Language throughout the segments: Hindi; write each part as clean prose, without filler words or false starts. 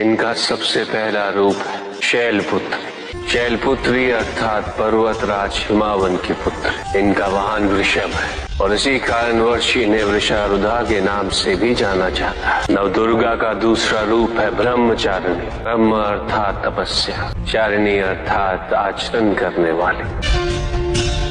इनका सबसे पहला रूप है शैलपुत्र। शैलपुत्री अर्थात पर्वतराज हिमावन के पुत्र। इनका वाहन वृषभ है और इसी कारणवश इन्हें वृषारुधा के नाम से भी जाना जाता है। नवदुर्गा का दूसरा रूप है ब्रह्मचारिणी। ब्रह्म अर्थात तपस्या, चारिणी अर्थात आचरण करने वाले।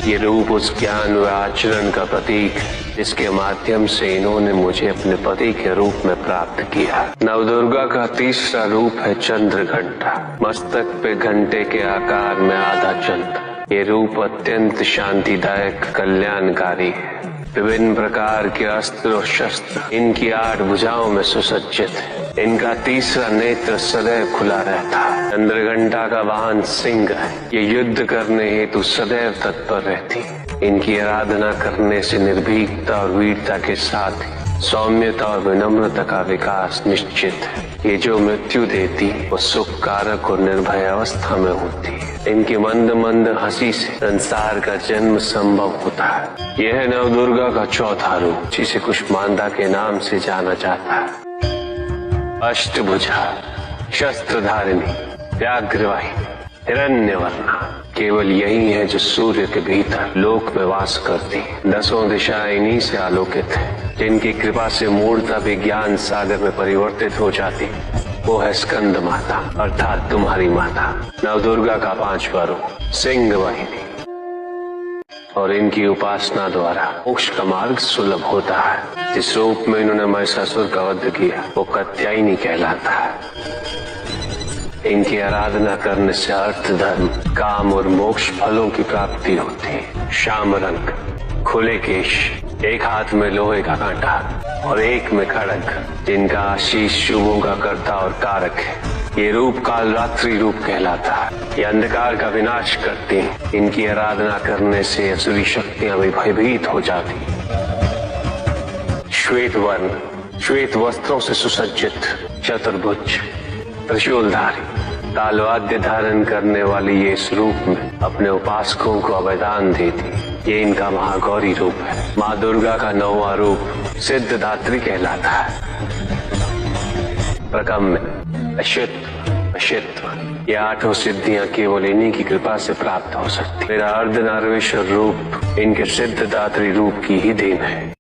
ये रूप उस ज्ञान व आचरण का प्रतीक है जिसके माध्यम से इन्होंने मुझे अपने पति के रूप में प्राप्त किया। नवदुर्गा का तीसरा रूप है चंद्रघंटा। मस्तक पे घंटे के आकार में आधा चंद्र। ये रूप अत्यंत शांतिदायक, कल्याणकारी है। विभिन्न प्रकार के अस्त्र और शस्त्र इनकी 8 भुजाओं में सुसज्जित है। इनका तीसरा नेत्र सदैव खुला रहता है। चंद्रघंटा का वाहन सिंह है। ये युद्ध करने हेतु सदैव तत्पर रहती है। इनकी आराधना करने से निर्भीकता और वीरता के साथ ही सौम्यता और विनम्रता का विकास निश्चित है। ये जो मृत्यु देती वो सुख कारक और निर्भय अवस्था में होती है। इनकी मंद मंद हंसी से संसार का जन्म संभव होता है। यह है नवदुर्गा का चौथा रूप जिसे कुष्मांडा के नाम से जाना जाता है। अष्टभुजा, शस्त्रधारिणी, व्याघ्रवाहिनी, हिरण्यवर्णा केवल यही है जो सूर्य के भीतर लोक में वास करती है। 10 दिशाएं इन्हीं से आलोकित है। जिनकी कृपा से मूर्ता भी ज्ञान सागर में परिवर्तित हो जाती है। वो है स्कंद माता अर्थात तुम्हारी माता। नवदुर्गा का 5वां रूप सिंह वाहिनी और इनकी उपासना द्वारा मोक्ष का मार्ग सुलभ होता है। जिस रूप में इन्होंने महिषासुर का वध किया वो कात्यायनी कहलाता है। इनकी आराधना करने से अर्थ, धर्म, काम और मोक्ष फलों की प्राप्ति होती है। श्याम रंग, खुले केश, एक हाथ में लोहे का कांटा और एक में खड़ग, जिनका आशीष शुभों का कर्ता और कारक है। ये रूप काल रात्रि रूप कहलाता है। ये अंधकार का विनाश करती हैं। इनकी आराधना करने से असुरी शक्तियां भी भयभीत हो जाती। श्वेत वर्ण, श्वेत वस्त्रों से सुसज्जित, चतुर्भुज, त्रिशूलधारी, तालवाद्य धारण करने वाली ये इस रूप में अपने उपासकों को अभयदान देती। ये इनका महागौरी रूप है। माँ दुर्गा का 9वां रूप सिद्धदात्री कहलाता है। प्रकम में अशित्व, ये 8 सिद्धियां केवल इन्हीं की कृपा से प्राप्त हो सकती। मेरा अर्धनारीश्वर रूप इनके सिद्धदात्री रूप की ही देन है।